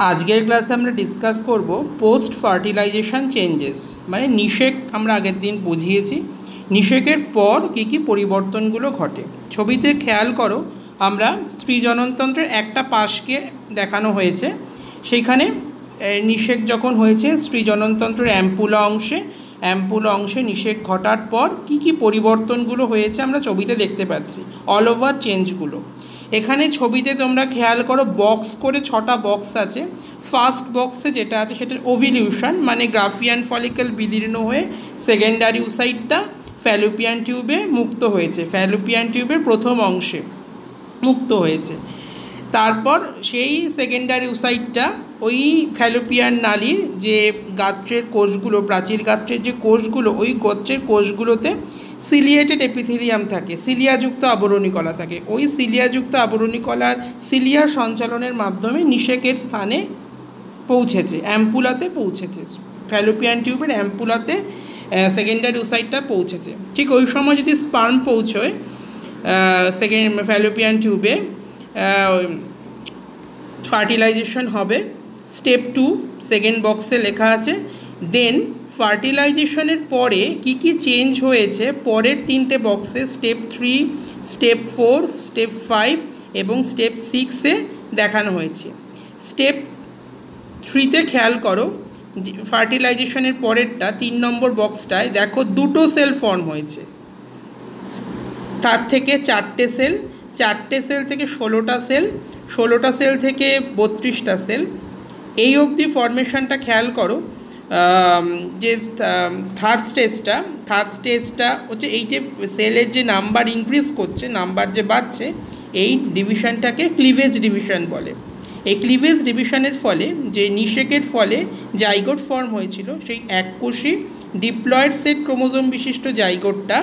আজকের ক্লাসে আমরা ডিসকাস করব পোস্ট ফার্টিলাইজেশন চেঞ্জেস, মানে নিষেক আমরা আগের দিন বুঝিয়েছি। নিষেকের পর কী কী পরিবর্তনগুলো ঘটে। ছবিতে খেয়াল করো, আমরা স্ত্রী জননতন্ত্রের একটা পাশকে দেখানো হয়েছে। সেইখানে নিষেক যখন হয়েছে স্ত্রী জননতন্ত্রের অ্যাম্পুলা অংশে নিষেক ঘটার পর কী কী পরিবর্তনগুলো হয়েছে আমরা ছবিতে দেখতে পাচ্ছি, অল ওভার চেঞ্জগুলো। এখানে ছবিতে তোমরা খেয়াল করো, বক্স করে 6টা বক্স আছে। ফার্স্ট বক্সে যেটা আছে সেটা ওভিলিউশন, মানে গ্রাফিয়ান ফলিকল বিদীর্ণ হয়ে সেকেন্ডারি উসাইটটা ফ্যালোপিয়ান টিউবে মুক্ত হয়েছে, ফ্যালোপিয়ান টিউবের প্রথম অংশে মুক্ত হয়েছে। তারপর সেই সেকেন্ডারি উসাইটটা ওই ফ্যালোপিয়ান নালীর যে গাত্রের কোষগুলো, প্রাচীর গাত্রের যে কোষগুলো, ওই গোত্রের কোষগুলোতে সিলিয়েটেড এপিথেলিয়াম থাকে, সিলিয়াযুক্ত আবরণী কলা থাকে। ওই সিলিয়াযুক্ত আবরণী কলার সিলিয়ার সঞ্চালনের মাধ্যমে নিষেকের স্থানে পৌঁছেছে, অ্যাম্পুলাতে পৌঁছেছে, ফ্যালোপিয়ান টিউবের অ্যাম্পুলাতে সেকেন্ডারি উসাইটটা পৌঁছেছে। ঠিক ওই সময় যদি স্পার্ম পৌঁছয় ফ্যালোপিয়ান টিউবে, ফার্টিলাইজেশন হবে। স্টেপ 2 সেকেন্ড বক্সে লেখা আছে। দেন ফার্টিলাইজেশনের পরে কি কি চেঞ্জ হয়েছে পরের 3টে বক্সে, স্টেপ 3, স্টেপ 4, স্টেপ 5 এবং স্টেপ 6-এ দেখানো হয়েছে। স্টেপ 3-তে খেয়াল করো, ফার্টিলাইজেশনের পরেরটা 3 নম্বর বক্সটায় দেখো 2টো সেল ফর্ম হয়েছে, তার থেকে 4টে সেল, 4টে সেল থেকে 16টা সেল, 16টা সেল থেকে 32টা সেল। এই অবধি ফরমেশনটা খেয়াল করো। যে থার্ড স্টেজটা হচ্ছে এই যে সেলের যে নাম্বার ইনক্রিজ করছে, নাম্বার যে বাড়ছে, এই ডিভিশনটাকে ক্লিভেজ ডিভিশন বলে। এই ক্লিভেজ ডিভিশনের ফলে যে নিষেকের ফলে জাইগোট ফর্ম হয়েছিল, সেই এককোষী ডিপ্লয়েড সেট ক্রোমোজোম বিশিষ্ট জাইগোটটা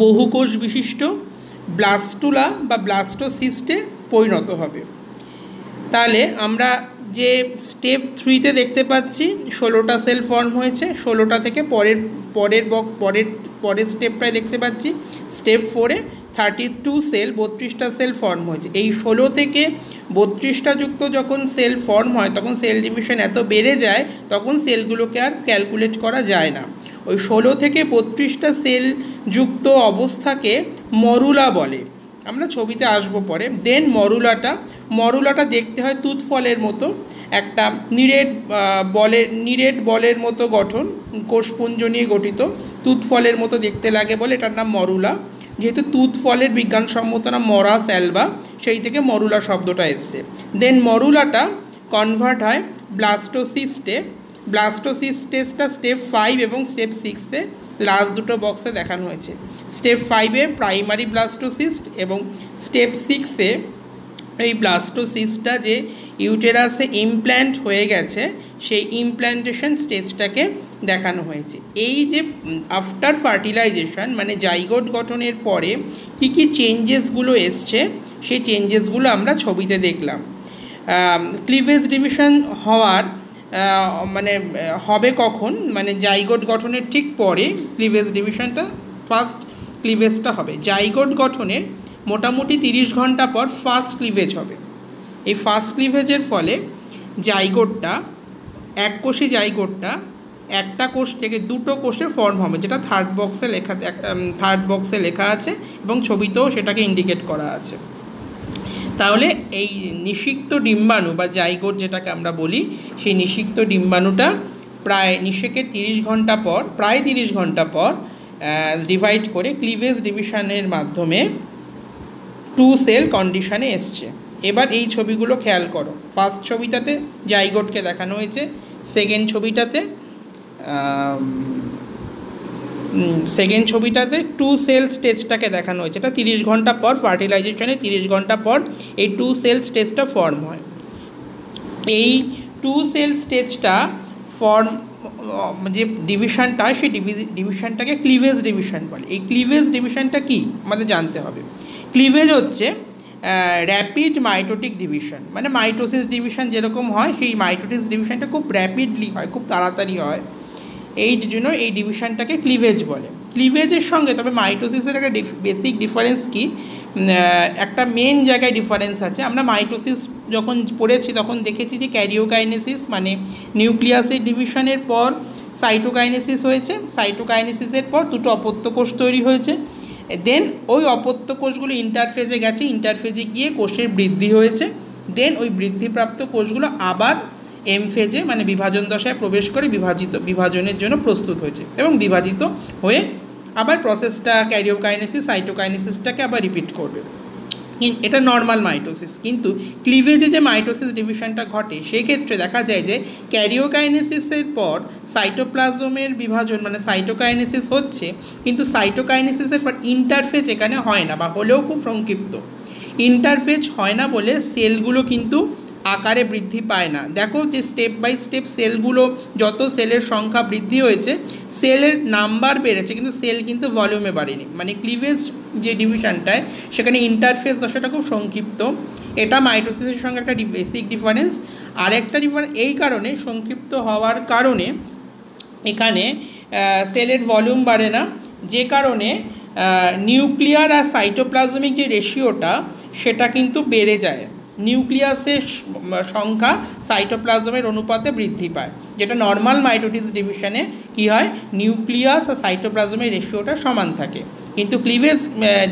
বহুকোষ বিশিষ্ট ব্লাস্টুলা বা ব্লাস্টোসিস্টে পরিণত হবে। তাহলে আমরা যে স্টেপ 3-তে দেখতে পাচ্ছি 16টা সেল ফর্ম হয়েছে, 16টা থেকে পরের স্টেপটায় দেখতে পাচ্ছি স্টেপ 4-এ 32 সেল, 32টা সেল ফর্ম হয়েছে। এই 16 থেকে 32টা যুক্ত যখন সেল ফর্ম হয় তখন সেল ডিভিশন এত বেড়ে যায়, তখন সেলগুলোকে আর ক্যালকুলেট করা যায় না। ওই 16 থেকে 32টা সেল যুক্ত অবস্থাকে মরুলা বলে, আমরা ছবিতে আসবো পরে। দেন মরুলাটা দেখতে হয় তুঁত ফলের মতো, একটা নিরেট বলের মতো গঠন, কোষপুঞ্জ নিয়ে গঠিত, তুঁত ফলের মতো দেখতে লাগে বলে এটার নাম মরুলা। যেহেতু তুঁত ফলের বিজ্ঞানসম্মত নাম মরাস অ্যালবা, সেই থেকে মরুলা শব্দটা এসছে। দেন মরুলাটা কনভার্ট হয় ব্লাস্টোসিস্টে। ব্লাস্টোসিস্টেসটা স্টেপ 5 এবং স্টেপ 6-এ লাস্ট দুটো বক্সে দেখানো হয়েছে। স্টেপ 5-এ প্রাইমারি ব্লাস্টোসিস্ট এবং স্টেপ 6-এ এই ব্লাস্টোসিস্টটা যে ইউটেরাসে ইমপ্ল্যান্ট হয়ে গেছে, সেই ইমপ্ল্যান্টেশন স্টেজটাকে দেখানো হয়েছে। এই যে আফটার ফার্টিলাইজেশন মানে জাইগোট গঠনের পরে কী কী চেঞ্জেসগুলো এসছে, সেই চেঞ্জেসগুলো আমরা ছবিতে দেখলাম। ক্লিভেজ ডিভিশন হবে কখন, মানে জাইগোট গঠনের ঠিক পরে ক্লিভেজ ডিভিশনটা, ফার্স্ট ক্লিভেজটা হবে। জাইগোট গঠনের মোটামুটি 30 ঘন্টা পর ফার্স্ট ক্লিভেজ হবে। এই ফার্স্ট ক্লিভেজের ফলে জাইগোটটা, এককোষী জাইগোটটা একটা কোষ থেকে 2টো কোষে ফর্ম হবে, যেটা থার্ড বক্সে লেখা আছে এবং ছবিতেও সেটাকে ইন্ডিকেট করা আছে। তাহলে এই নিষিক্ত ডিম্বাণু বা জাইগোট যেটাকে আমরা বলি, সেই নিষিক্ত ডিম্বাণুটা প্রায় নিষেকের 30 ঘন্টা পর ডিভাইড করে ক্লিভেজ ডিভিশনের মাধ্যমে 2 সেল কন্ডিশনে এসছে। এবার এই ছবিগুলো খেয়াল করো। ফার্স্ট ছবিটাতে জাইগোটকে দেখানো হয়েছে, সেকেন্ড ছবিটাতে 2 সেল স্টেজটাকে দেখানো হয়েছে। এটা 30 ঘন্টা পর, ফার্টিলাইজেশনে 30 ঘন্টা পর এই 2 সেল স্টেজটা ফর্ম হয়। এই 2 সেল স্টেজটা যে ডিভিশনটা, সেই ডিভিশনটাকে ক্লিভেজ ডিভিশন বলে। এই ক্লিভেজ ডিভিশনটা কি আমাদের জানতে হবে। ক্লিভেজ হচ্ছে র্যাপিড মাইটোটিক ডিভিশন, মানে মাইটোসিস ডিভিশন যেরকম হয়, সেই মাইটোটিস ডিভিশনটা খুব র্যাপিডলি হয়, খুব তাড়াতাড়ি হয়। এই জন্য এই ডিভিশনটাকে ক্লিভেজ বলে। ক্লিভেজের সঙ্গে তবে মাইটোসিসের একটা বেসিক ডিফারেন্স কি, একটা মেন জায়গায় ডিফারেন্স আছে। আমরা মাইটোসিস যখন পড়েছি তখন দেখেছি যে ক্যারিওকাইনেসিস মানে নিউক্লিয়াসের ডিভিশনের পর সাইটোকাইনেসিস হয়েছে, সাইটোকাইনেসিসের পর দুটো অপত্য কোষ তৈরি হয়েছে, দেন ওই অপত্য কোষগুলো ইন্টারফেজে গেছে, ইন্টারফেজে গিয়ে কোষের বৃদ্ধি হয়েছে, দেন ওই বৃদ্ধিপ্রাপ্ত কোষগুলো আবার এম ফেজে মানে বিভাজন দশায় প্রবেশ করে বিভাজনের জন্য প্রস্তুত হয়েছে এবং বিভাজিত হয়ে আবার প্রসেসটা ক্যারিওকাইনেসিস সাইটোকাইনেসিসটাকে আবার রিপিট করবে। এটা নর্মাল মাইটোসিস। কিন্তু ক্লিভেজে যে মাইটোসিস ডিভিশনটা ঘটে সেক্ষেত্রে দেখা যায় যে ক্যারিওকাইনেসিসের পর সাইটোপ্লাজমের বিভাজন মানে সাইটোকাইনেসিস হচ্ছে, কিন্তু সাইটোকাইনেসিসের পর ইন্টারফেজ এখানে হয় না বা হলেও খুব সংক্ষিপ্ত। ইন্টারফেজ হয় না বলে সেলগুলো কিন্তু আকারে বৃদ্ধি পায় না। দেখো যে স্টেপ বাই স্টেপ সেলগুলো, যত সেলের সংখ্যা বৃদ্ধি হয়েছে সেলের নাম্বার বেড়েছে কিন্তু সেল কিন্তু ভলিউমে বাড়েনি। মানে ক্লিভেজ যে ডিভিশনটায় সেখানে ইন্টারফেস দশাটা খুব সংক্ষিপ্ত। এটা মাইটোসিসের সঙ্গে একটা বেসিক ডিফারেন্স। আরেকটা ডিফারেন্স এই কারণে, সংক্ষিপ্ত হওয়ার কারণে এখানে সেলের ভলিউম বাড়ে না, যে কারণে নিউক্লিয়ার আর সাইটোপ্লাজমিক যে রেশিওটা সেটা কিন্তু বেড়ে যায়। নিউক্লিয়াসের সংখ্যা সাইটোপ্লাজমের অনুপাতে বৃদ্ধি পায়, যেটা নর্মাল মাইটোসিস ডিভিশনে কী হয়, নিউক্লিয়াস আর সাইটোপ্লাজমের রেশিওটা সমান থাকে। কিন্তু ক্লিভেজ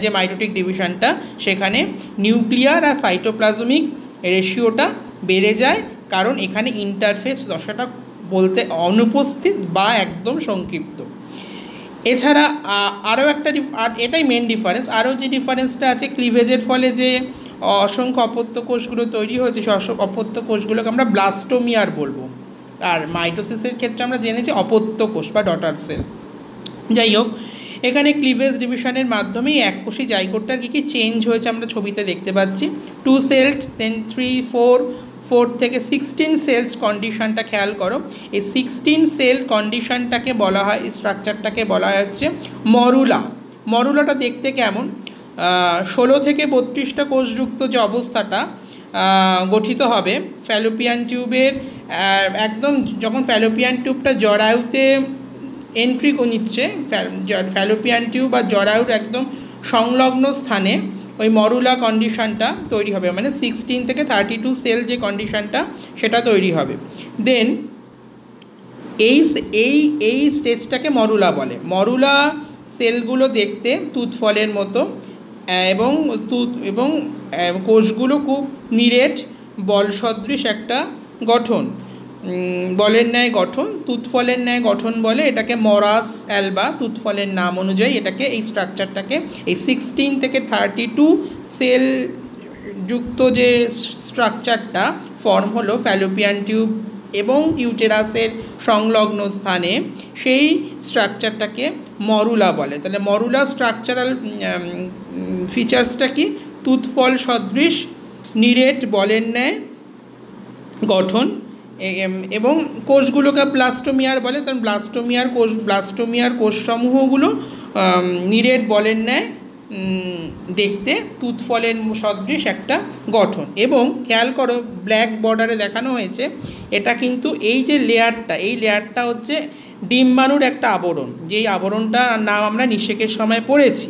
যে মাইটোটিক ডিভিশনটা সেখানে নিউক্লিয়ার আর সাইটোপ্লাজমিক রেশিওটা বেড়ে যায়, কারণ এখানে ইন্টারফেস দশাটা বলতে অনুপস্থিত বা একদম সংক্ষিপ্ত। এছাড়া আরও একটা আর এটাই মেন ডিফারেন্স। আরও যে ডিফারেন্সটা আছে, ক্লিভেজের ফলে যে অসংখ্য অপত্য কোষগুলো তৈরি হয়েছে সেই অপত্য কোষগুলোকে আমরা ব্লাস্টোমিয়ার বলবো, আর মাইটোসিসের ক্ষেত্রে আমরা জেনেছি অপত্য কোষ বা ডটার সেল। যাই হোক, এখানে ক্লিভেজ ডিভিশনের মাধ্যমেই এককোষী জাইগোটটার কী কী চেঞ্জ হয়েছে আমরা ছবিতে দেখতে পাচ্ছি। 2 সেলস, দেন 3, 4 থেকে 16 সেলস কন্ডিশনটা খেয়াল করো। এই 16 সেল কন্ডিশনটাকে বলা হয়, স্ট্রাকচারটাকে বলা হচ্ছে মরুলা। মরুলাটা দেখতে কেমন, 16 থেকে 32টা কোষযুক্ত যে অবস্থাটা গঠিত হবে ফ্যালোপিয়ান টিউবের একদম, যখন ফ্যালোপিয়ান টিউবটা জরায়ুতে এন্ট্রি নিচ্ছে, ফ্যালোপিয়ান টিউব বা জরায়ুর একদম সংলগ্ন স্থানে ওই মরুলা কন্ডিশনটা তৈরি হবে, মানে 16 থেকে 32 সেল যে কন্ডিশনটা সেটা তৈরি হবে। দেন এই স্টেজটাকে মরুলা বলে। মরুলা সেলগুলো দেখতে তুঁতফলের মতো এবং কোষগুলো খুব নিরেট বল সদৃশ একটা গঠন, বলের ন্যায় গঠন, তুঁতফলের ন্যায় গঠন বলে এটাকে। মরাস অ্যালবা তুঁতফলের নাম অনুযায়ী এটাকে, এই স্ট্রাকচারটাকে, এই 16 থেকে 32 সেল যুক্ত যে স্ট্রাকচারটা ফর্ম হলো ফ্যালোপিয়ান টিউব এবং ইউটেরাসের সংলগ্ন স্থানে, সেই স্ট্রাকচারটাকে মরুলা বলে। তাহলে মরুলা স্ট্রাকচারাল ফিচার্সটা কি, তুঁতফল সদৃশ নিরেট বলের ন্যায় গঠন এবং কোষগুলোকে ব্লাস্টোমিয়ার বলে, কারণ ব্লাস্টোমিয়ার কোষসমূহগুলো নিরেট বলের ন্যায় দেখতে, তুঁতফলের সদৃশ একটা গঠন। এবং খেয়াল করো ব্ল্যাক বর্ডারে দেখানো হয়েছে, এটা কিন্তু এই যে লেয়ারটা, এই লেয়ারটা হচ্ছে ডিম্বাণুর একটা আবরণ, যেই আবরণটার নাম আমরা নিষেকের সময় পড়েছি।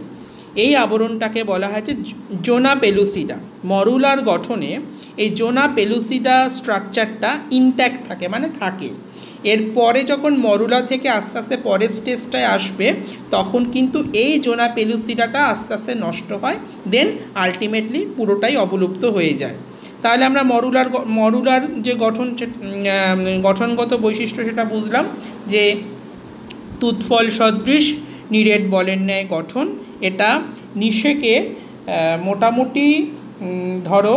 এই আবরণটাকে বলা হয়েছে জোনা পেলুসিডা। মরুলার গঠনে এই জোনা পেলুসিডা স্ট্রাকচারটা ইনট্যাক্ট থাকে, মানে থাকে। এরপরে যখন মরুলা থেকে আস্তে আস্তে পরের স্টেজটায় আসবে তখন কিন্তু এই জোনা পেলুসিডাটা আস্তে আস্তে নষ্ট হয়, দেন আলটিমেটলি পুরোটাই অবলুপ্ত হয়ে যায়। তাহলে আমরা মরুলার যে গঠনগত বৈশিষ্ট্য সেটা বুঝলাম, যে তুঁতফল সদৃশ নিরেট বলের ন্যায় গঠন। এটা নিষেকে মোটামুটি ধরো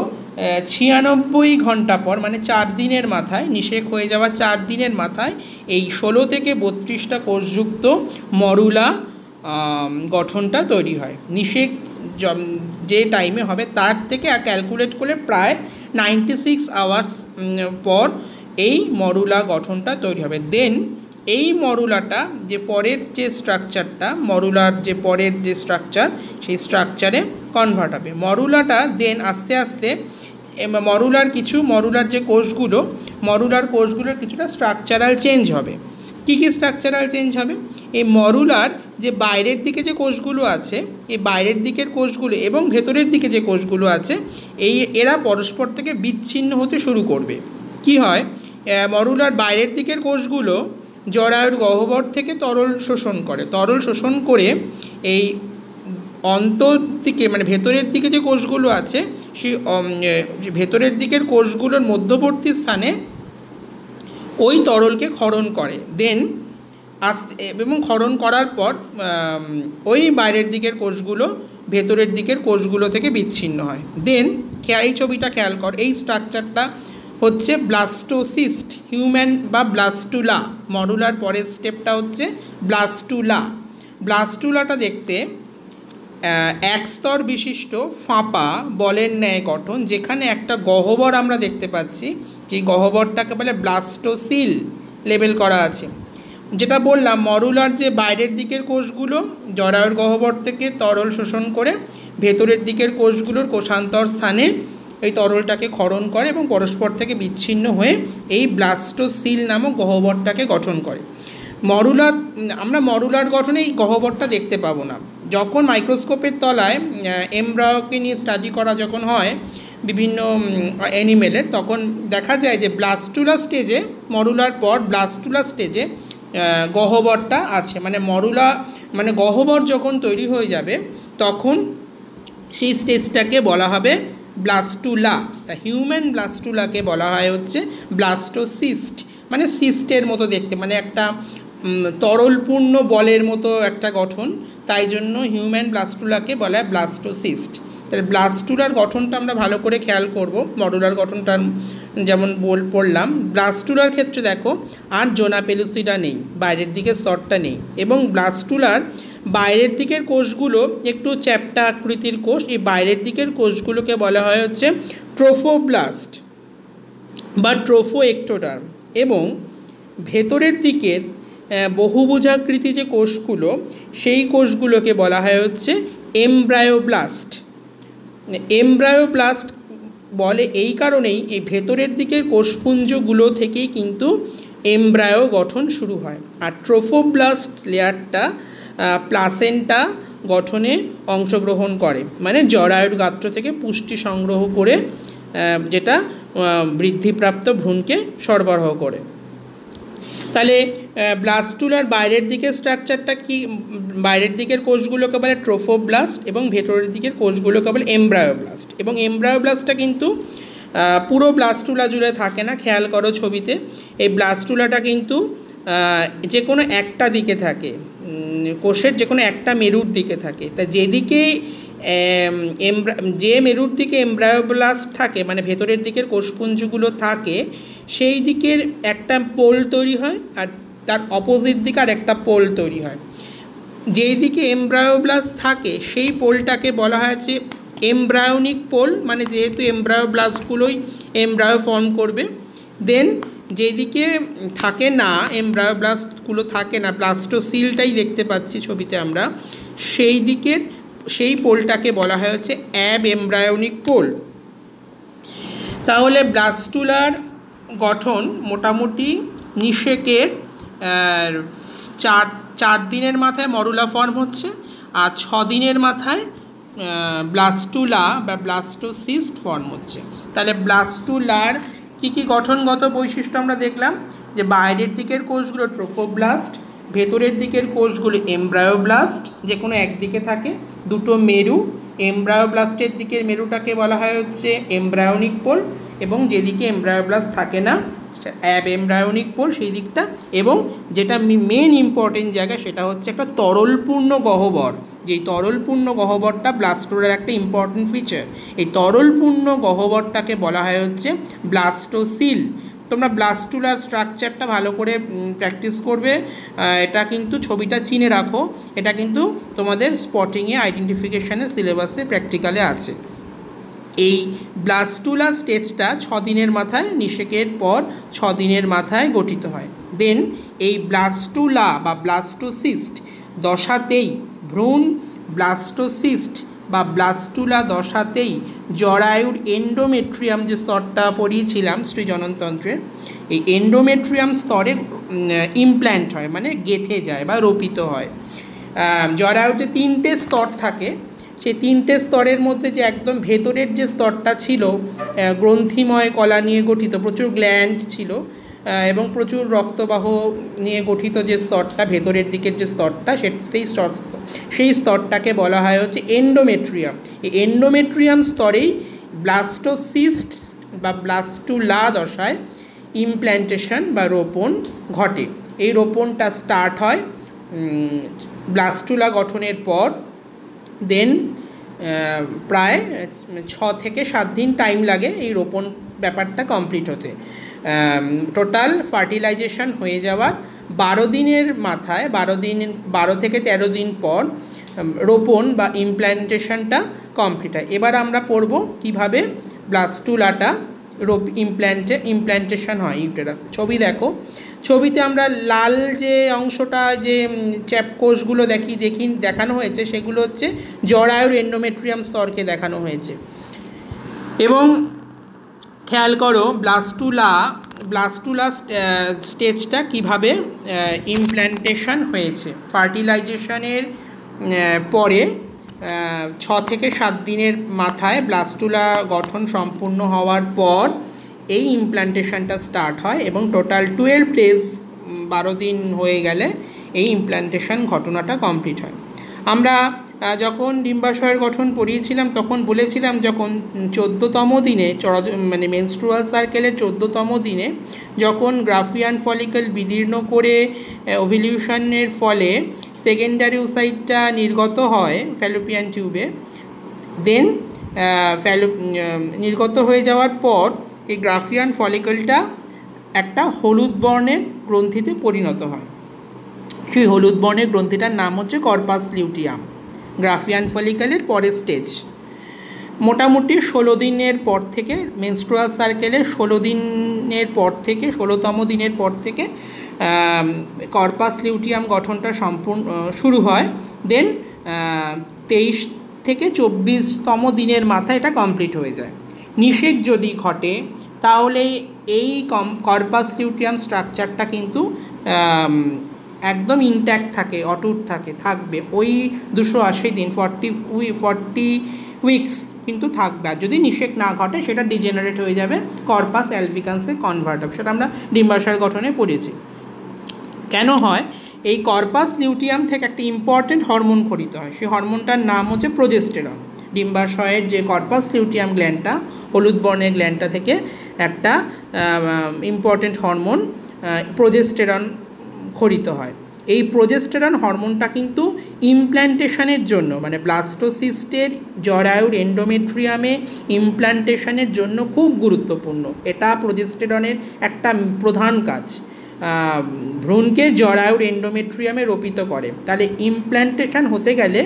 96 ঘন্টা পর, মানে 4 দিনের মাথায়, নিষেক হয়ে যাওয়া 4 দিনের মাথায় এই 16 থেকে 32টা কোষযুক্ত মরুলা গঠনটা তৈরি হয়। নিষেক যে টাইমে হবে তার থেকে ক্যালকুলেট করলে প্রায় 96 আওয়ার্স পর এই মরুলা গঠনটা তৈরি হবে। দেন এই মরুলাটা যে পরের যে স্ট্রাকচারটা, মরুলার যে পরের যে স্ট্রাকচার, সেই স্ট্রাকচারে কনভার্ট হবে। মরুলাটা দেন আস্তে আস্তে মরুলার যে কোষগুলোর কিছুটা স্ট্রাকচারাল চেঞ্জ হবে। কী কী স্ট্রাকচারাল চেঞ্জ হবে? এই মরুলার যে বাইরের দিকে যে কোষগুলো আছে, এই বাইরের দিকের কোষগুলো এবং ভেতরের দিকে যে কোষগুলো আছে, এরা পরস্পর থেকে বিচ্ছিন্ন হতে শুরু করবে। কি হয়, মরুলার বাইরের দিকের কোষগুলো জরায়ুর গহ্বর থেকে তরল শোষণ করে এই অন্তর দিকে মানে ভেতরের দিকে যে কোষগুলো আছে সেই ভেতরের দিকের কোষগুলোর মধ্যবর্তী স্থানে ওই তরলকে ক্ষরণ করে। দেন এবং ক্ষরণ করার পর ওই বাইরের দিকের কোষগুলো ভেতরের দিকের কোষগুলো থেকে বিচ্ছিন্ন হয়। দেন এই ছবিটা খেয়াল কর, এই স্ট্রাকচারটা হচ্ছে ব্লাস্টোসিস্ট হিউম্যান বা ব্লাস্টুলা। মরুলার পরের স্টেপটা হচ্ছে ব্লাস্টুলা। ব্লাস্টুলাটা দেখতে এক স্তর বিশিষ্ট ফাঁপা বলের ন্যায় গঠন, যেখানে একটা গহ্বর আমরা দেখতে পাচ্ছি, যে গহ্বরটাকে বলে ব্লাস্টোসিল লেবেল করা আছে। যেটা বললাম, মরুলার যে বাইরের দিকের কোষগুলো জরায়ুর গহ্বর থেকে তরল শোষণ করে ভেতরের দিকের কোষগুলোর কোষান্তর স্থানে এই তরলটাকে ক্ষরণ করে এবং পরস্পর থেকে বিচ্ছিন্ন হয়ে এই ব্লাস্টোসিল নামক গহ্বরটাকে গঠন করে। আমরা মরুলার গঠনে এই গহ্বরটা দেখতে পাবো না। যখন মাইক্রোস্কোপের তলায় এমব্রায়োকে নিয়ে স্টাডি করা যখন হয় বিভিন্ন অ্যানিমেলের, তখন দেখা যায় যে ব্লাস্টুলা স্টেজে, মরুলার পর ব্লাস্টুলা স্টেজে গহ্বরটা আছে। মানে গহ্বর যখন তৈরি হয়ে যাবে তখন সেই স্টেজটাকে বলা হবে ব্লাস্টুলা। তা হিউম্যান ব্লাস্টুলাকে বলা হয় হচ্ছে ব্লাস্টোসিস্ট, মানে সিস্টের মতো দেখতে, মানে একটা তরলপূর্ণ বলের মতো একটা গঠন, তাই জন্য হিউম্যান ব্লাস্টুলাকে বলা হয় ব্লাস্টোসিস্ট। তাহলে ব্লাস্টুলার গঠনটা আমরা ভালো করে খেয়াল করব। মরুলার গঠনটা যেমন পড়লাম, ব্লাস্টুলার ক্ষেত্রে দেখো আর জোনা পেলুসিডা নেই, বাইরের দিকের স্তরটা নেই, এবং ব্লাস্টুলার বাইরের দিকের কোষগুলো একটু চ্যাপ্টা আকৃতির কোষ। এই বাইরের দিকের কোষগুলোকে বলা হয় হচ্ছে ট্রোফোব্লাস্ট বা ট্রোফোএক্টোডার্ম, এবং ভেতরের দিকের বহুভুজাকৃতি যে কোষগুলো, সেই কোষগুলোকে বলা হয় হচ্ছে এমব্রায়োব্লাস্ট। এমব্রায়োব্লাস্ট বলে এই কারণেই, এই ভেতরের দিকের কোষপুঞ্জগুলো থেকেই কিন্তু এমব্রায়ো গঠন শুরু হয়। আর ট্রোফোব্লাস্ট লেয়ারটা প্লাসেন্টা গঠনে অংশগ্রহণ করে, মানে জরায়ুর গাত্র থেকে পুষ্টি সংগ্রহ করে যেটা বৃদ্ধিপ্রাপ্ত ভ্রূণকে সরবরাহ করে। তাহলে ব্লাস্টুলার বাইরের দিকের স্ট্রাকচারটা কি, বাইরের দিকের কোষগুলোকে বলে ট্রোফোব্লাস্ট এবং ভেতরের দিকের কোষগুলোকে বলে এমব্রায়োব্লাস্ট। এবং এমব্রায়োব্লাস্টটা কিন্তু পুরো ব্লাস্টুলা জুড়ে থাকে না, খেয়াল করো ছবিতে। এই ব্লাস্টুলাটা কিন্তু যে কোনো একটা দিকে থাকে, কোষের যে কোনো একটা মেরুর দিকে থাকে। তা যেদিকে যে মেরুর দিকে এমব্রায়োব্লাস্ট থাকে, মানে ভেতরের দিকের কোষপুঞ্জগুলো থাকে, সেই দিকের একটা পোল তৈরি হয়, আর তার অপোজিট দিকে আর একটা পোল তৈরি হয়। যেই দিকে এমব্রায়োব্লাস্ট থাকে সেই পোলটাকে বলা হয়েছে এমব্রায়োনিক পোল, মানে যেহেতু এমব্রায়োব্লাস্টগুলোই এমব্রায়ো ফর্ম করবে। দেন যেদিকে থাকে না, এমব্রায়োব্লাস্টগুলো থাকে না, ব্লাস্টোসিলটাই দেখতে পাচ্ছি ছবিতে আমরা, সেই পোলটাকে বলা হয় হচ্ছে অ্যাব এমব্রায়োনিক পোল। তাহলে ব্লাস্টুলার গঠন মোটামুটি নিষেকের 4 দিনের মাথায় মরুলা ফর্ম হচ্ছে, আর 6 দিনের মাথায় ব্লাস্টুলা বা ব্লাস্টোসিস্ট ফর্ম হচ্ছে। তাহলে ব্লাস্টুলার কী গঠনগত বৈশিষ্ট্য আমরা দেখলাম, যে বাইরের দিকের কোষগুলো ট্রোফোব্লাস্ট, ভেতরের দিকের কোষগুলো এমব্রায়োব্লাস্ট, যে কোনো একদিকে থাকে, দুটো মেরু, এমব্রায়োব্লাস্টের দিকের মেরুটাকে বলা হয় হচ্ছে এমব্রায়োনিক পোল, এবং যেদিকে এমব্রায়োব্লাস্ট থাকে না অ্যাব এমব্রায়োনিক পোল সেই দিকটা, এবং যেটা মেন ইম্পর্টেন্ট জায়গা সেটা হচ্ছে একটা তরলপূর্ণ গহ্বর। যেই তরলপূর্ণ গহ্বরটা ব্লাস্টুলার একটা ইম্পর্টেন্ট ফিচার। এই তরলপূর্ণ গহ্বরটাকে বলা হয় হচ্ছে ব্লাস্টোসিল। তোমরা ব্লাস্টুলার স্ট্রাকচারটা ভালো করে প্র্যাকটিস করবে, এটা কিন্তু ছবিটা চিনে রাখো, এটা কিন্তু তোমাদের স্পটিংয়ে আইডেন্টিফিকেশানের সিলেবাসে প্র্যাকটিক্যালে আছে। এই ব্লাস্টুলা স্টেজটা 6 দিনের মাথায়, নিষেকের পর 6 দিনের মাথায় গঠিত হয়। দেন এই ব্লাস্টুলা বা ব্লাস্টোসিস্ট দশাতেই ভ্রূণ ব্লাস্টোসিস্ট বা ব্লাস্টুলা দশাতেই জরায়ুর এন্ডোমেট্রিয়াম যে স্তরটা পড়িয়েছিলাম স্ত্রী জননতন্ত্রের, এই এন্ডোমেট্রিয়াম স্তরে ইমপ্ল্যান্ট হয়, মানে গেঁথে যায় বা রোপিত হয়। জরায়ুতে 3টে স্তর থাকে, সেই 3টে স্তরের মধ্যে যে একদম ভেতরের যে স্তরটা ছিল গ্রন্থিময় কলা নিয়ে গঠিত, প্রচুর গ্ল্যান্ড ছিল এবং প্রচুর রক্তবাহ নিয়ে গঠিত যে স্তরটা, ভেতরের দিকের যে স্তরটা, সেই স্তরটাকে বলা হয় হচ্ছে এন্ডোমেট্রিয়াম। এই এন্ডোমেট্রিয়াম স্তরেই ব্লাস্টোসিস্ট বা ব্লাস্টুলা দশায় ইমপ্ল্যান্টেশন বা রোপণ ঘটে। এই রোপণটা স্টার্ট হয় ব্লাস্টুলা গঠনের পর, দেন প্রায় 6 থেকে 7 দিন টাইম লাগে এই রোপণ ব্যাপারটা কমপ্লিট হতে। টোটাল ফার্টিলাইজেশন হয়ে যাওয়ার 12 দিনের মাথায়, 12 থেকে 13 দিন পর রোপণ বা ইমপ্ল্যান্টেশনটা কমপ্লিট হয়। এবার আমরা পড়ব কীভাবে ব্লাস্টুলাটা ইমপ্ল্যান্টেশন হয় ইউটেরাসে। ছবি দেখো, ছবিতে আমরা লাল যে অংশটা, যে কোষগুলো দেখানো হয়েছে, সেগুলো হচ্ছে জরায়ুর এন্ডোমেট্রিয়াম স্তরকে দেখানো হয়েছে। এবং খেয়াল করো ব্লাস্টুলা স্টেজটা কিভাবে ইমপ্ল্যান্টেশন হয়েছে। ফার্টিলাইজেশনের পরে 6 থেকে 7 দিনের মাথায় ব্লাস্টুলা গঠন সম্পূর্ণ হওয়ার পর এই ইমপ্ল্যান্টেশনটা স্টার্ট হয় এবং টোটাল 12 ডেজ, 12 দিন হয়ে গেলে এই ইমপ্ল্যান্টেশন ঘটনাটা কমপ্লিট হয়। আমরা যখন ডিম্বাশয়ের গঠন পড়িয়েছিলাম তখন বলেছিলাম, যখন 14তম দিনে মানে মেনস্ট্রুয়াল সার্কেলের 14তম দিনে যখন গ্রাফিয়ান ফলিকল বিদীর্ণ করে ওভিলিউশনের ফলে সেকেন্ডারি ওসাইটটা নির্গত হয় ফ্যালোপিয়ান টিউবে, দেন নির্গত হয়ে যাওয়ার পর এই গ্রাফিয়ান ফলিকলটা একটা হলুদ বর্ণের গ্রন্থিতে পরিণত হয়। সেই হলুদ বর্ণের গ্রন্থিটার নাম হচ্ছে কর্পাস লিউটিয়াম। গ্রাফিয়ান ফলিকলের পরের স্টেজ মোটামুটি 16 দিনের পর থেকে, মেনস্ট্রুয়াল সার্কেলের 16 দিনের পর থেকে, 16তম দিনের পর থেকে কর্পাস লিউটিয়াম গঠনটা শুরু হয়। দেন 23 থেকে 24তম দিনের মাথায় এটা কমপ্লিট হয়ে যায়। নিষেক যদি ঘটে তাহলে এই কর্পাস লিউটিয়াম স্ট্রাকচারটা কিন্তু একদম ইনট্যাক্ট থাকে, অটুট থাকবে ওই 280 দিন, 40 উইকস কিন্তু থাকবে। আর যদি নিষেক না ঘটে সেটা ডিজেনারেট হয়ে যাবে, কর্পাস অ্যালবিকান্সে কনভার্ট হবে। সেটা আমরা ডিম্বাশয় গঠনে পড়েছি। কেন হয়? এই কর্পাস লিউটিয়াম থেকে একটা ইম্পর্টেন্ট হরমোন খরিত হয়, সেই হরমোনটার নাম হচ্ছে প্রোজেস্টেরন। ডিম্বাশয়ের যে কর্পাস লিউটিয়াম গ্ল্যান্ডটা, হলুদ বর্ণের গ্ল্যান্ডটা থেকে একটা ইম্পর্টেন্ট হরমোন প্রোজেস্টেরন খরিত হয়। এই প্রোজেস্টেরন হরমোনটা কিন্তু ইমপ্ল্যান্টেশনের জন্য, মানে ব্লাস্টোসিস্টের জরায়ুর এন্ডোমেট্রিয়ামে ইমপ্ল্যান্টেশনের জন্য খুব গুরুত্বপূর্ণ। এটা প্রোজেস্টেরনের একটা প্রধান কাজ, ভ্রূণকে জরায়ুর এন্ডোমেট্রিয়ামে রোপিত করে। তাহলে ইমপ্ল্যান্টেশন হতে গেলে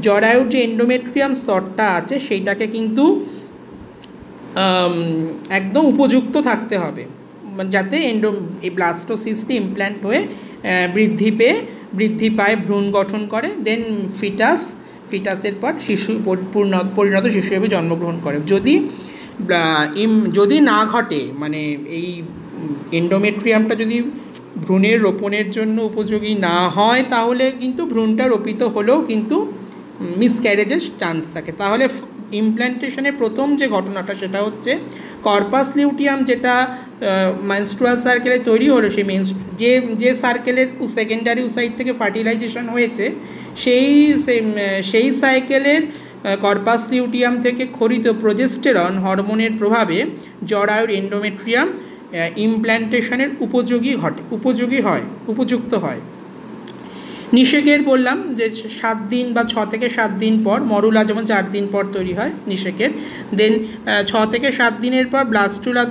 জরায়ুর যে এন্ডোমেট্রিয়াম স্তরটা আছে সেইটাকে কিন্তু একদম উপযুক্ত থাকতে হবে, যাতে এই ব্লাস্টোসিস্টে ইমপ্ল্যান্ট হয়ে বৃদ্ধি পায়, ভ্রূণ গঠন করে, দেন ফিটাসের পর শিশু পরিণত শিশু হিসেবে জন্মগ্রহণ করে। যদি না ঘটে, মানে এই এন্ডোমেট্রিয়ামটা যদি ভ্রূণের রোপণের জন্য উপযোগী না হয়, তাহলে কিন্তু ভ্রূণটা রোপিত হলেও কিন্তু মিসক্যারেজের চান্স থাকে। তাহলে ইমপ্ল্যান্টেশনের প্রথম যে ঘটনাটা সেটা হচ্ছে কর্পাস লিউটিয়াম, যেটা মেনস্ট্রুয়াল সার্কেলে তৈরি হলো, যে সার্কেলের সেকেন্ডারি ওসাইট থেকে ফার্টিলাইজেশন হয়েছে, সেই সাইকেলের কর্পাস লিউটিয়াম থেকে খরিত প্রোজেস্টেরন হরমোনের প্রভাবে জরায়ুর এন্ডোমেট্রিয়াম ইমপ্ল্যান্টেশনের উপযুক্ত হয়। নিষেকের বললাম যে 7 দিন বা 6 থেকে 7 দিন পর, মরুলা যেমন 4 দিন পর তৈরি হয় নিষেকের, দেন 6 থেকে 7 দিনের পর ব্লাস্টুলা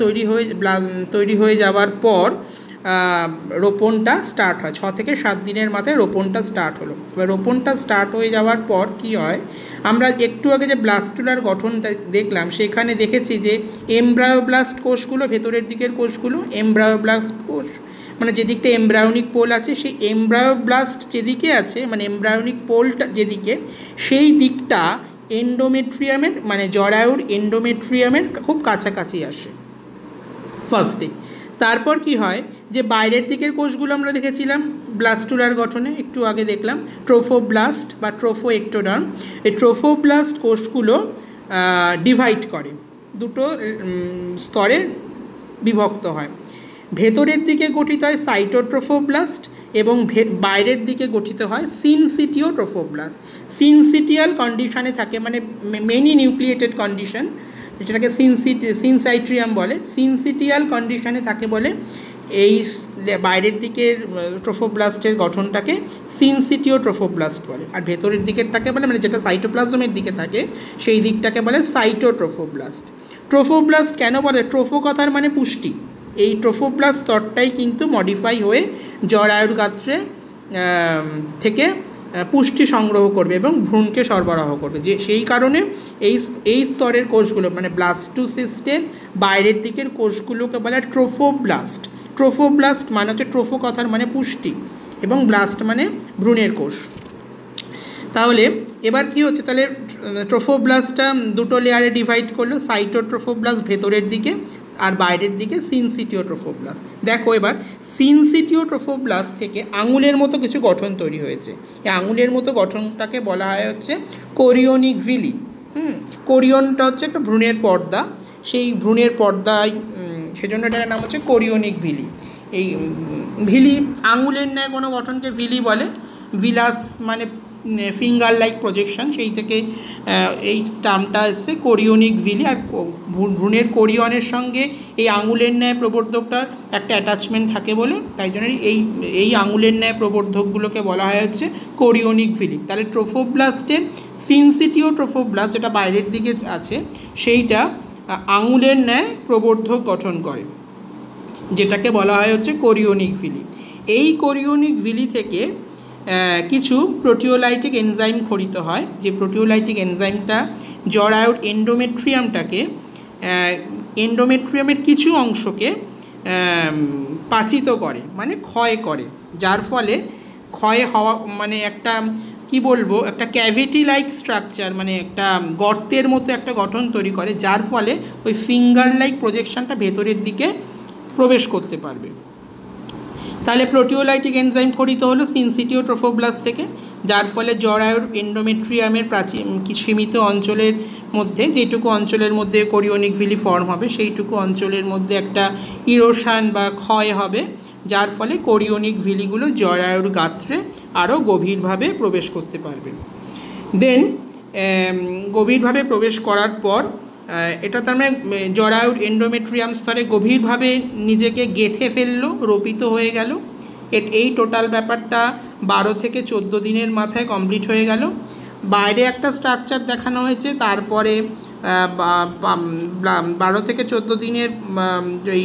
তৈরি হয়ে যাওয়ার পর রোপণটা স্টার্ট হয়। 6 থেকে 7 দিনের মাথায় রোপণটা স্টার্ট হলো। এবার রোপণটা স্টার্ট হয়ে যাওয়ার পর কি হয়, আমরা একটু আগে যে ব্লাস্টুলার গঠনটা দেখলাম সেখানে দেখেছি যে এমব্রায়োব্লাস্ট কোষগুলো, ভেতরের দিকের কোষগুলো এমব্রায়োব্লাস্ট কোষ, মানে যেদিকটা এমব্রায়োনিক পোল আছে, সেই এমব্রায়োব্লাস্ট যেদিকে আছে, মানে এমব্রায়োনিক পোলটা যেদিকে, সেই দিকটা এন্ডোমেট্রিয়ামের মানে জরায়ুর এন্ডোমেট্রিয়ামের খুব কাছাকাছি আসে ফার্স্টে। তারপর কি হয় যে বাইরের দিকের কোষগুলো আমরা দেখেছিলাম ব্লাস্টুলার গঠনে, একটু আগে দেখলাম ট্রোফোব্লাস্ট বা ট্রোফোএক্টোডার্ম। এই ট্রোফোব্লাস্ট কোষগুলো ডিভাইড করে, দুটো স্তরে বিভক্ত হয়। ভেতরের দিকে গঠিত হয় সাইটোট্রোফোব্লাস্ট এবং বাইরের দিকে গঠিত হয় সিনসিটিও ট্রোফোব্লাস্ট। সিনসিটিয়াল কন্ডিশনে থাকে, মানে মেনি নিউক্লিয়েটেড কন্ডিশন, যেটাকে সিনসাইট্রিয়াম বলে। সিনসিটিয়াল কন্ডিশনে থাকে বলে এই বাইরের দিকের ট্রোফোব্লাস্টের গঠনটাকে সিনসিটিও ট্রোফোব্লাস্ট বলে, আর ভেতরের দিকেরটাকে বলে, মানে যেটা সাইটোপ্লাজমের দিকে থাকে সেই দিকটাকে বলে সাইটোট্রোফোব্লাস্ট। ট্রোফোব্লাস্ট কেন বলে? ট্রোফো কথার মানে পুষ্টি। এই ট্রোফোব্লাস্ট স্তরটাই কিন্তু মডিফাই হয়ে জরায়ুর গাত্রে থেকে পুষ্টি সংগ্রহ করবে এবং ভ্রূণকে সরবরাহ করবে। যে সেই কারণে এই স্তরের কোষগুলো মানে ব্লাস্টোসিস্টের বাইরের দিকের কোষগুলোকে বলে ট্রোফোব্লাস্ট। ট্রোফোব্লাস্ট মানে হচ্ছে ট্রোফো কথার মানে পুষ্টি এবং ব্লাস্ট মানে ভ্রূণের কোষ। তাহলে এবার কি হচ্ছে, তাহলে ট্রোফোব্লাস্টটা দুটো লেয়ারে ডিভাইড করলো, সাইটোট্রোফোব্লাস্ট ভেতরের দিকে আর বাইরের দিকে সিনসিটিও ট্রোফোব্লাস্ট। দেখো এবার সিনসিটিও ট্রোফোব্লাস্ট থেকে আঙুলের মতো কিছু গঠন তৈরি হয়েছে। এই আঙুলের মতো গঠনটাকে বলা হয় হচ্ছে কোরিওনিক ভিলি। কোরিয়নটা হচ্ছে একটা ভ্রূণের পর্দা, সেই ভ্রূণের পর্দায় সেজন্য এটার নাম হচ্ছে কোরিওনিক ভিলি। এই ভিলি আঙুলের ন্যায় কোনো গঠনকে ভিলি বলে। ভিলাস মানে ফিঙ্গার লাইক প্রজেকশন, সেই থেকে এই টার্মটা এসছে কোরিওনিক ভিলি। আর ভ্রূণের কোরিয়নের সঙ্গে এই আঙুলের ন্যায় প্রবর্ধকটার একটা অ্যাটাচমেন্ট থাকে বলে তাই জন্য এই আঙুলের ন্যায় প্রবর্ধকগুলোকে বলা হয় হচ্ছে কোরিওনিক ভিলি। তাহলে ট্রোফোব্লাস্টের সিনসিটিও ট্রোফোব্লাস্ট যেটা বাইরের দিকে আছে সেইটা আঙুলের ন্যায় প্রবর্ধক গঠন করে, যেটাকে বলা হয় হচ্ছে কোরিওনিক ভিলি। এই কোরিওনিক ভিলি থেকে কিছু প্রোটিওলাইটিক এনজাইম খরিত হয়, যে প্রোটিওলাইটিক এনজাইমটা জরায়ুর এন্ডোমেট্রিয়ামের কিছু অংশকে পাচিত করে, মানে ক্ষয় করে, যার ফলে ক্ষয় হওয়া মানে একটা কি বলবো একটা ক্যাভিটি লাইক স্ট্রাকচার, মানে একটা গর্তের মতো একটা গঠন তৈরি করে, যার ফলে ওই ফিঙ্গার লাইক প্রজেকশনটা ভেতরের দিকে প্রবেশ করতে পারবে। তাহলে প্রোটিওলাইটিক এনজাইম খরিত হলো সিনসিটিও ট্রোফোব্লাস্ট থেকে, যার ফলে জরায়ুর এন্ডোমেট্রিয়ামের কিছু সীমিত অঞ্চলের মধ্যে, যেটুকু অঞ্চলের মধ্যে কোরিওনিক ভিলি ফর্ম হবে সেইটুকু অঞ্চলের মধ্যে একটা ইরোশন বা ক্ষয় হবে, যার ফলে কোরিওনিক ভিলিগুলো জরায়ুর গাত্রে আরও গভীরভাবে প্রবেশ করতে পারবে। দেন গভীরভাবে প্রবেশ করার পর এটা তার মানে জরায়ুর এন্ডোমেট্রিয়াম স্তরে গভীরভাবে নিজেকে গেঁথে ফেললো, রোপিত হয়ে গেল। এই টোটাল ব্যাপারটা 12 থেকে 14 দিনের মাথায় কমপ্লিট হয়ে গেল। বাইরে একটা স্ট্রাকচার দেখানো হয়েছে, তারপরে 12 থেকে 14 দিনের এই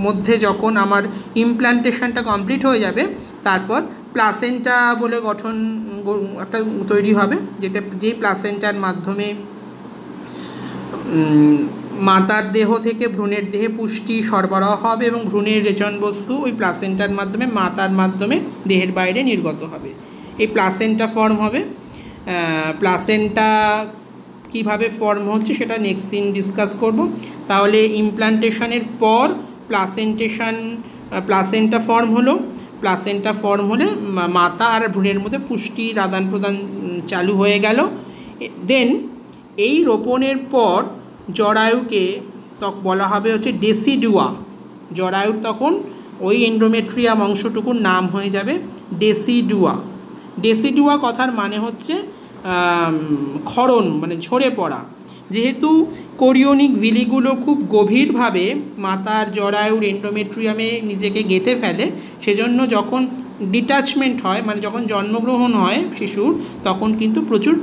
মধ্যে যখন আমার ইমপ্ল্যান্টেশনটা কমপ্লিট হয়ে যাবে, তারপর প্লাসেন্টা বলে গঠন একটা তৈরি হবে, যেই প্লাসেন্টার মাধ্যমে মাতার দেহ থেকে ভ্রূণের দেহে পুষ্টি সরবরাহ হবে এবং ভ্রূণের রেচন বস্তু ওই প্লাসেন্টার মাধ্যমে মাতার মাধ্যমে দেহের বাইরে নির্গত হবে। এই প্লাসেন্টা ফর্ম হবে। প্লাসেন্টা কিভাবে ফর্ম হচ্ছে সেটা নেক্সট দিন ডিসকাস করব। তাহলে ইমপ্লান্টেশনের পর প্লাসেন্টা ফর্ম হলো। প্লাসেন্টা ফর্ম হলে মাতা আর ভ্রূণের মধ্যে পুষ্টির আদান প্রদান চালু হয়ে গেল। দেন এই রোপণের পর জরায়ুকে বলা হবে হচ্ছে ডেসিডুয়া। জরায়ুর তখন ওই এন্ডোমেট্রিয়াম অংশটুকুর নাম হয়ে যাবে ডেসিডুয়া। ডেসিডুয়া কথার মানে হচ্ছে ক্ষরণ, মানে ঝরে পড়া। যেহেতু কোরিওনিক ভিলিগুলো খুব গভীরভাবে মাতার জরায়ুর এন্ডোমেট্রিয়ামে নিজেকে গেঁথে ফেলে, সেজন্য যখন ডিট্যাচমেন্ট হয়, মানে যখন জন্মগ্রহণ হয় শিশুর, তখন কিন্তু প্রচুর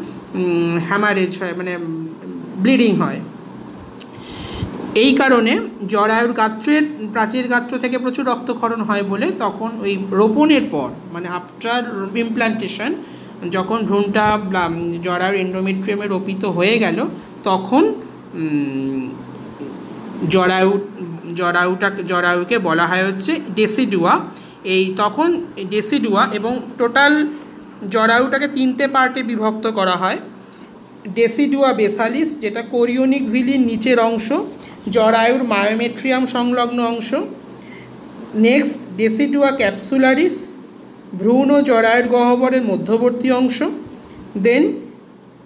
হ্যামারেজ হয়, মানে ব্লিডিং হয়। এই কারণে জরায়ুর গাত্রের প্রাচীর গাত্র থেকে প্রচুর রক্তক্ষরণ হয় বলে তখন ওই রোপণের পর, মানে আফটার ইমপ্ল্যান্টেশন, যখন ভ্রূণটা জরায়ুর এন্ডোমেট্রিয়ামে রোপিত হয়ে গেল, তখন জরায়ুকে বলা হয় হচ্ছে ডেসিডুয়া। তখন ডেসিডুয়া এবং টোটাল জরায়ুটাকে 3টে পার্টে বিভক্ত করা হয়। ডেসিডুয়া বেসালিস, যেটা কোরিওনিক ভিলির নিচের অংশ, জরায়ুর মায়োমেট্রিয়াম সংলগ্ন অংশ। নেক্সট ডেসিডুয়া ক্যাপসুলারিস, ভ্রূণ ও জরায়ুর গহ্বরের মধ্যবর্তী অংশ। দেন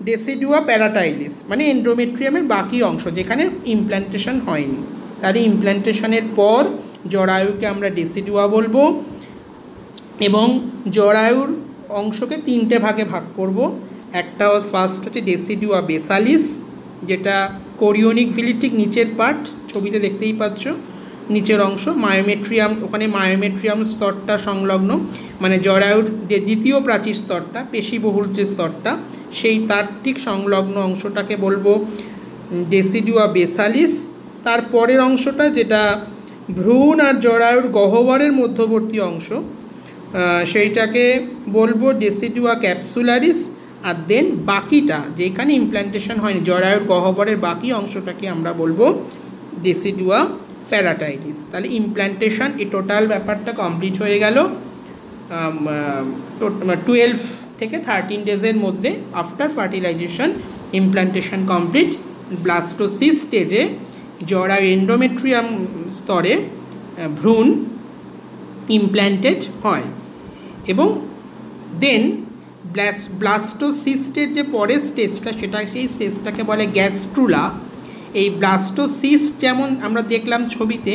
ডেসিডুয়া প্যারাটাইলিস, মানে এন্ডোমেট্রিয়ামের বাকি অংশ যেখানে ইমপ্ল্যান্টেশন হয়নি। তাহলে ইমপ্ল্যান্টেশনের পর জরায়ুকে আমরা ডেসিডুয়া বলবো, এবং জরায়ুর অংশকে তিনটে ভাগে ভাগ করব। একটা ফার্স্ট হচ্ছে ডেসিডুয়া বেসালিস, যেটা কোরিওনিক ভিলির ঠিক নিচের পার্ট, ছবিতে দেখতেই পাচ্ছ নিচের অংশ, মায়োমেট্রিয়াম, ওখানে মায়োমেট্রিয়াম স্তরটা সংলগ্ন, মানে জরায়ুর যে দ্বিতীয় প্রাচীর স্তরটা, পেশিবহুল যে স্তরটা, সেই তার ঠিক সংলগ্ন অংশটাকে বলবো ডেসিডুয়া বেসালিস। তার পরের অংশটা যেটা ভ্রূণ আর জরায়ুর গহ্বরের মধ্যবর্তী অংশ, সেইটাকে বলবো ডেসিডুয়া ক্যাপসুলারিস। আর দেন বাকিটা যেখানে ইমপ্ল্যান্টেশন হয়নি, জরায়ুর গহ্বরের বাকি অংশটাকে আমরা বলবো ডেসিডুয়া প্যারাটাইলিস। তাহলে ইমপ্ল্যান্টেশন এই টোটাল ব্যাপারটা কমপ্লিট হয়ে গেল 12 থেকে 13 ডেজের মধ্যে। After fertilization implantation complete. Blastocyst স্টেজে জরায়ু এন্ডোমেট্রিয়াম স্তরে ভ্রূণ ইমপ্ল্যান্টেড হয়, এবং দেন ব্লাস্টোসিস্টের যে পরের স্টেজটা, সেই স্টেজটাকে বলে গ্যাস্ট্রুলা। এই ব্লাস্টোসিস্ট যেমন আমরা দেখলাম ছবিতে,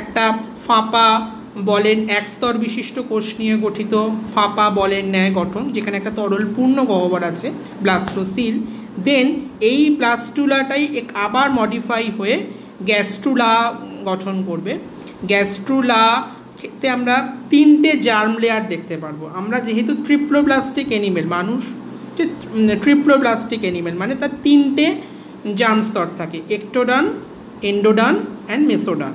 একটা ফাঁপা বলের এক স্তর বিশিষ্ট কোষ নিয়ে গঠিত ফাঁপা বলের ন্যায় গঠন, যেখানে একটা তরলপূর্ণ গহ্বর আছে, ব্লাস্টোসিল। দেন এই ব্লাস্টুলাটাই আবার মডিফাই হয়ে গ্যাস্ট্রুলা গঠন করবে। গ্যাস্ট্রুলাতে আমরা তিনটে জার্ম লেয়ার দেখতে পারবো। আমরা যেহেতু ট্রিপ্লোব্লাস্টিক অ্যানিমেল, মানুষ যে ট্রিপ্লোব্লাস্টিক অ্যানিমেল, মানে তার তিনটে জার্ম স্তর থাকে, একটোডান, এন্ডোডান অ্যান্ড মেসোডান।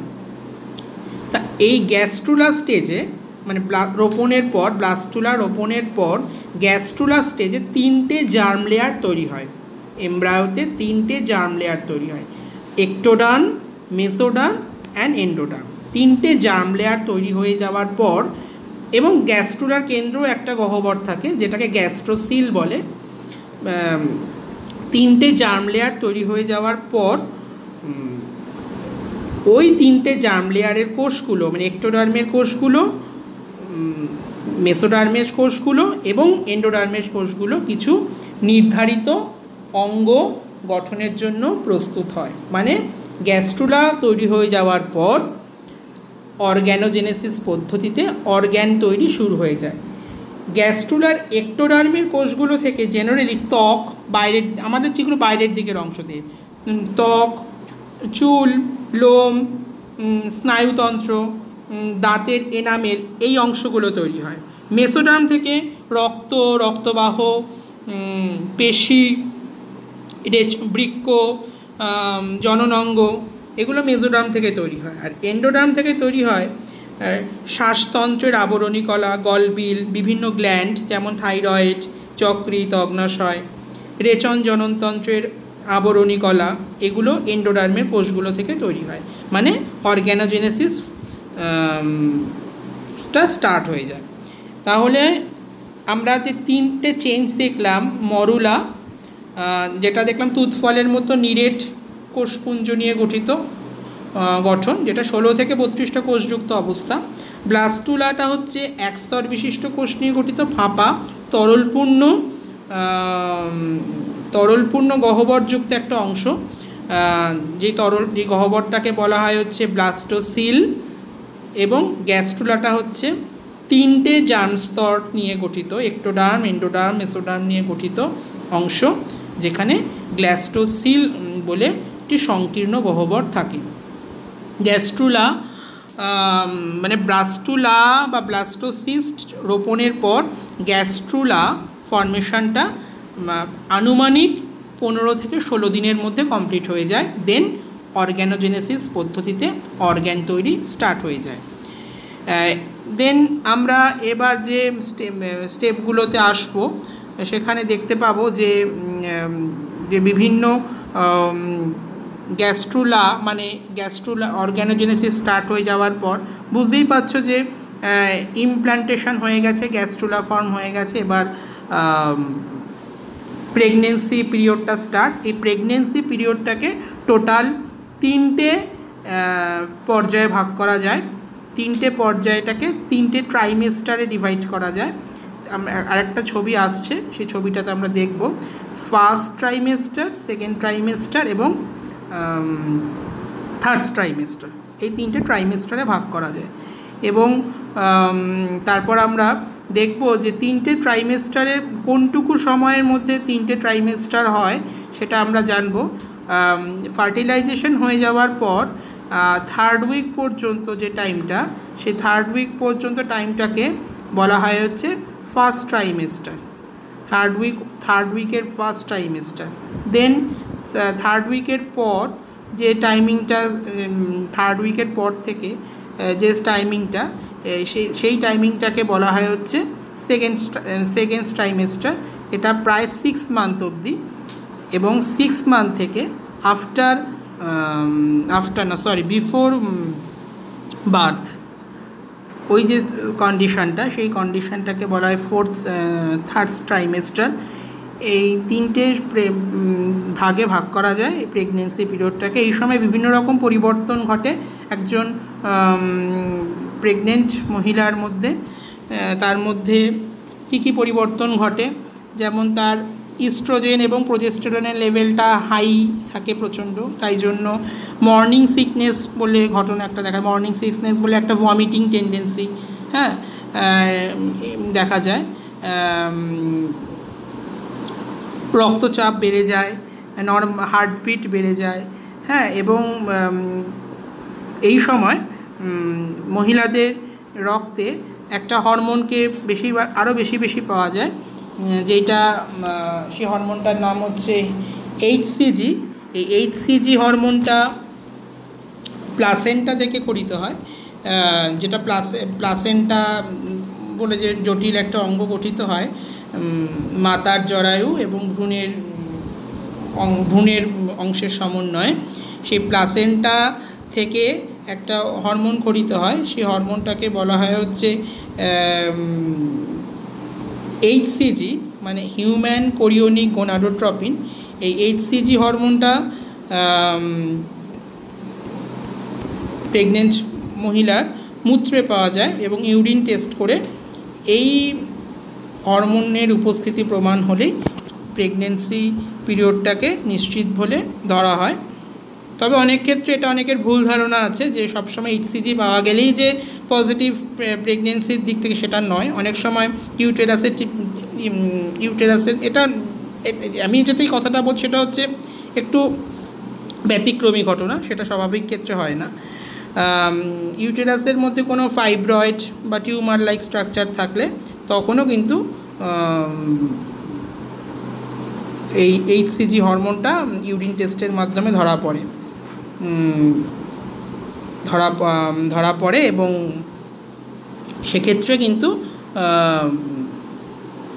তা এই গ্যাস্ট্রুলা স্টেজে, মানে রোপণের পর, ব্লাস্টুলা রোপণের পর গ্যাস্ট্রুলা স্টেজে তিনটে জার্ম লেয়ার তৈরি হয়। এমব্রায়োতে তিনটে জার্ম লেয়ার তৈরি হয়, একটোডান, মেসোডান অ্যান্ড এন্ডোডান। তিনটে জার্ম লেয়ার তৈরি হয়ে যাওয়ার পর, এবং গ্যাস্ট্রুলার কেন্দ্রেও একটা গহ্বর থাকে যেটাকে গ্যাস্ট্রোসিল বলে। তিনটে জার্ম লেয়ার তৈরি হয়ে যাওয়ার পর ওই তিনটে জার্ম লেয়ারের কোষগুলো, মানে একটোডার্মের কোষগুলো, মেসোডার্মের কোষগুলো এবং এন্ডোডার্মের কোষগুলো কিছু নির্ধারিত অঙ্গ গঠনের জন্য প্রস্তুত হয়। মানে গ্যাস্ট্রুলা তৈরি হয়ে যাওয়ার পর অর্গ্যানোজেনেসিস পদ্ধতিতে অর্গ্যান তৈরি শুরু হয়ে যায়। গ্যাস্ট্রুলার একটোডার্মের কোষগুলো থেকে জেনারেলি ত্বক, বাইরের, আমাদের যেগুলো বাইরের দিকের অংশ দিয়ে, ত্বক, চুল, লোম, স্নায়ুতন্ত্র, দাঁতের এনামেল, এই অংশগুলো তৈরি হয়। মেসোডার্ম থেকে রক্ত, রক্তবাহ, পেশি, বৃক্ক, জননাঙ্গ, এগুলো মেসোডার্ম থেকে তৈরি হয়। আর এন্ডোডার্ম থেকে তৈরি হয় শ্বাসতন্ত্রের আবরণী কলা, গলবিল, বিভিন্ন গ্ল্যান্ড যেমন থাইরয়েড, যকৃৎ, অগ্নাশয়, রেচন জননতন্ত্রের আবরণী কলা, এগুলো এন্ডোডার্মের কোষগুলো থেকে তৈরি হয়। মানে অর্গ্যানোজেনেসিস টা স্টার্ট হয়ে যায়। তাহলে আমরা যে তিনটে চেঞ্জ দেখলাম, মরুলা, যেটা দেখলাম তুৎফলের মতো নিরেট কোষপুঞ্জ নিয়ে গঠিত গঠন, যেটা 16 থেকে 32টা কোষযুক্ত অবস্থা। ব্লাস্টুলাটা হচ্ছে এক স্তর বিশিষ্ট কোষ নিয়ে গঠিত ফাঁপা তরলপূর্ণ গহ্বরযুক্ত একটা অংশ। যে গহ্বরটাকে বলা হয় হচ্ছে ব্লাস্টোসিল, এবং গ্যাস্ট্রুলাটা হচ্ছে তিনটে জার্ম স্তর নিয়ে গঠিত, একটোডার্ম, এন্ডোডার্ম, মেসোডার্ম নিয়ে গঠিত অংশ, যেখানে গ্যাস্ট্রোসিল বলে একটি সংকীর্ণ গহ্বর থাকে। গ্যাস্ট্রুলা মানে ব্লাস্টুলা বা ব্লাস্টোসিস্ট রোপণের পর গ্যাস্ট্রুলা ফর্মেশনটা আনুমানিক 15 থেকে 16 দিনের মধ্যে কমপ্লিট হয়ে যায়। দেন অর্গ্যানোজেনেসিস পদ্ধতিতে অর্গ্যান তৈরি স্টার্ট হয়ে যায়। দেন আমরা এবার যে স্টেপগুলোতে আসবো, সেখানে দেখতে পাবো যে বিভিন্ন গ্যাস্ট্রুলা অর্গ্যানোজেনেসিস স্টার্ট হয়ে যাওয়ার পর বুঝতেই পারছো যে ইমপ্ল্যান্টেশন হয়ে গেছে, গ্যাস্ট্রুলা ফর্ম হয়ে গেছে। এবার প্রেগনেন্সি পিরিয়ডটা স্টার্ট। এই প্রেগনেন্সি পিরিয়ডটাকে টোটাল 3টে পর্যায়ে ভাগ করা যায়। 3টে পর্যায়টাকে 3টে ট্রাইমেস্টারে ডিভাইড করা যায়। আরেকটা ছবি আসছে, সেই ছবিটাতে আমরা দেখব ফার্স্ট ট্রাইমেস্টার, সেকেন্ড ট্রাইমেস্টার এবং থার্ড ট্রাইমেস্টার। এই 3টে ট্রাইমেস্টারে ভাগ করা যায় এবং তারপর আমরা দেখব যে 3টে ট্রাইমেস্টারের কোনটুকু সময়ের মধ্যে 3টে ট্রাইমেস্টার হয় সেটা আমরা জানব। ফার্টিলাইজেশন হয়ে যাওয়ার পর থার্ড উইক পর্যন্ত যে টাইমটা, সেই থার্ড উইক পর্যন্ত টাইমটাকে বলা হয় হচ্ছে ফার্স্ট ট্রাইমেস্টার। থার্ড উইকের ফার্স্ট ট্রাইমেস্টার। দেন থার্ড উইকের পর যে টাইমিংটা, থার্ড উইকের পর থেকে যে টাইমিংটা, সেই টাইমিংটাকে বলা হয় হচ্ছে সেকেন্ড ট্রাইমেস্টার। এটা প্রায় 6 মান্থ অবধি এবং 6 মান্থ থেকে বিফোর বার্থ ওই যে কন্ডিশনটা, সেই কন্ডিশনটাকে বলা হয় থার্ড ট্রাইমেস্টার। এই 3টে ভাগে ভাগ করা যায় এই প্রেগনেন্সি পিরিয়ডটাকে। এই সময় বিভিন্ন রকম পরিবর্তন ঘটে একজন প্রেগনেন্ট মহিলার মধ্যে। তার মধ্যে কী পরিবর্তন ঘটে, যেমন তার ইস্ট্রোজেন এবং প্রোজেস্টেরনের লেভেলটা হাই থাকে প্রচণ্ড, তাই জন্য মর্নিং সিকনেস বলে ঘটনা একটা দেখা, মর্নিং সিকনেস বলে একটা ভমিটিং টেন্ডেন্সি দেখা যায়। রক্তচাপ বেড়ে যায়, হার্টবিট বেড়ে যায়, এবং এই সময় মহিলাদের রক্তে একটা হরমোনকে আরও বেশি পাওয়া যায়, যেটা সেই হরমোনটার নাম হচ্ছে এইচসিজি। এই এইচসিজি হরমোনটা প্লাসেন্টা থেকে খরিত হয়, যেটা প্লাসেন্টা বলে যে জটিল একটা অঙ্গ গঠিত হয় মাতার জরায়ু এবং ভ্রূণের অংশের সমন্বয়ে। সেই প্লাসেন্টা থেকে একটা হরমোন খরিত হয়, সেই হরমোনটাকে বলা হয় হচ্ছে এইচসিজি, মানে হিউম্যান কোরিওনিক গোনাডোট্রপিন। এই এইচসিজি হরমোনটা প্রেগনেন্ট মহিলার মূত্রে পাওয়া যায় এবং ইউরিন টেস্ট করে এই হরমোনের উপস্থিতি প্রমাণ হলেই প্রেগনেন্সি পিরিয়ডটাকে নিশ্চিত বলে ধরা হয়। তবে অনেক ক্ষেত্রে এটা অনেকের ভুল ধারণা আছে যে সবসময় এইচসিজি পাওয়া গেলেই যে পজিটিভ প্রেগনেন্সির দিক থেকে সেটা নয়। অনেক সময় ইউটেরাসের এটা আমি যেটাই কথাটা বলছি সেটা হচ্ছে একটু ব্যতিক্রমী ঘটনা, সেটা স্বাভাবিক ক্ষেত্রে হয় না। ইউটেরাসের মধ্যে কোনো ফাইব্রয়েড বা টিউমার লাইক স্ট্রাকচার থাকলে তখনও কিন্তু এই এইচসিজি হরমোনটা ইউরিন টেস্টের মাধ্যমে ধরা পড়ে এবং সেক্ষেত্রে কিন্তু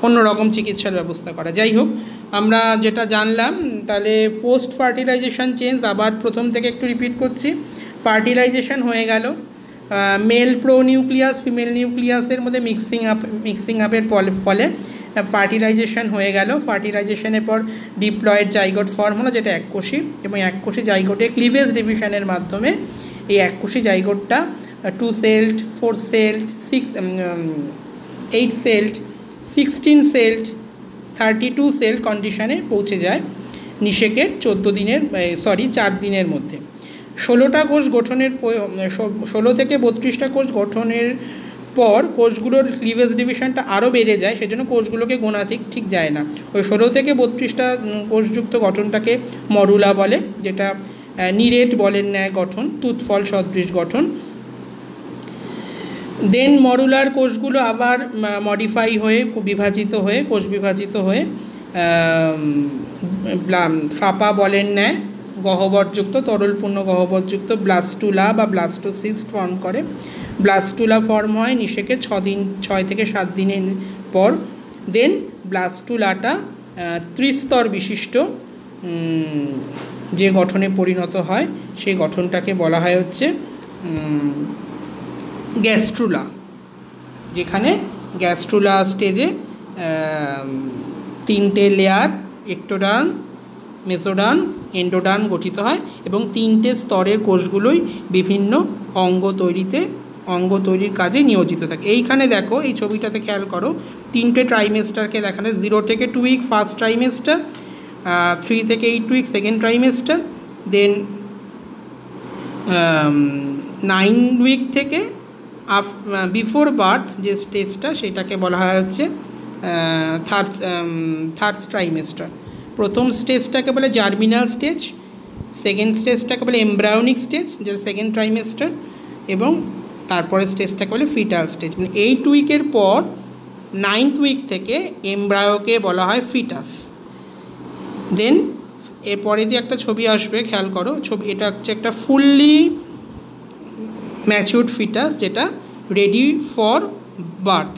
অন্যরকম চিকিৎসার ব্যবস্থা করা। যাই হোক, আমরা যেটা জানলাম, তাহলে পোস্ট ফার্টিলাইজেশন চেঞ্জ আবার প্রথম থেকে একটু রিপিট করছি। ফার্টিলাইজেশন হয়ে গেল, মেল প্রো নিউক্লিয়াস ফিমেল নিউক্লিয়াসের মধ্যে মিক্সিং আপের ফলে ফার্টিলাইজেশন হয়ে গেল। ফার্টিলাইজেশনের পর ডিপ্লয়েড জাইগোট ফর্ম হলো, যেটা এককোষী, এবং এককোষী জাইগোটে ক্লিভেজ ডিভিশনের মাধ্যমে এই এককোষী জাইগোটটা 2 celled 4 celled 8 celled 16 celled 32 cell কন্ডিশনে পৌঁছে যায় নিষেকের 4 দিনের মধ্যে। 16টা কোষ গঠনের 16 থেকে 32টা কোষ গঠনের পর কোষগুলোর ক্লিভেজ ডিভিশনটা আরও বেড়ে যায়, সেজন্য কোষগুলোকে গোনা ঠিক যায় না। ওই 16 থেকে 32টা কোষযুক্ত গঠনটাকে মরুলা বলে, যেটা নিরেট বলের ন্যায় গঠন, তুৎফল সদৃশ গঠন। দেন মরুলার কোষগুলো আবার মডিফাই হয়ে কোষ বিভাজিত হয়ে ফাঁপা বলের ন্যায় গহ্বরযুক্ত, তরলপূর্ণ গহ্বরযুক্ত ব্লাস্টুলা বা ব্লাস্টোসিস্ট ফর্ম করে। ব্লাস্টুলা ফর্ম হয় নিষেকে 6 থেকে 7 দিনের পর। দেন ব্লাস্টুলাটা ত্রিস্তর বিশিষ্ট যে গঠনে পরিণত হয়, সেই গঠনটাকে বলা হয় হচ্ছে গ্যাস্ট্রুলা, যেখানে গ্যাস্ট্রুলা স্টেজে 3টে লেয়ার एक्टोडार्म, मेसोडार्म, एंडोडार्म গঠিত হয় এবং তিনটে স্তরের কোষগুলোই বিভিন্ন অঙ্গ তৈরির কাজে নিয়োজিত থাকে। এইখানে দেখো, এই ছবিটাতে খেয়াল করো, তিনটে ট্রাইমেস্টারকে দেখানো, 0 থেকে 2 উইক ফার্স্ট ট্রাইমেস্টার, 3 থেকে 8 উইক সেকেন্ড ট্রাইমেস্টার, দেন 9 উইক থেকে বিফোর বার্থ যে স্টেজটা সেটাকে বলা হয় হচ্ছে থার্ড ট্রাইমেস্টার। প্রথম স্টেজটাকে বলে জার্মিনাল স্টেজ, সেকেন্ড স্টেজটাকে বলে এমব্রায়োনিক স্টেজ যেটা সেকেন্ড ট্রাইমেস্টার, এবং তারপরে স্টেজটাকে বলে ফিটাল স্টেজ। মানে 8 উইকের পর 9th উইক থেকে এমব্রায়োকে বলা হয় ফিটাস। দেন এরপরে যে একটা ছবি আসবে খেয়াল করো, এটা হচ্ছে একটা ফুললি ম্যাচিউরড ফিটাস যেটা রেডি ফর বার্থ।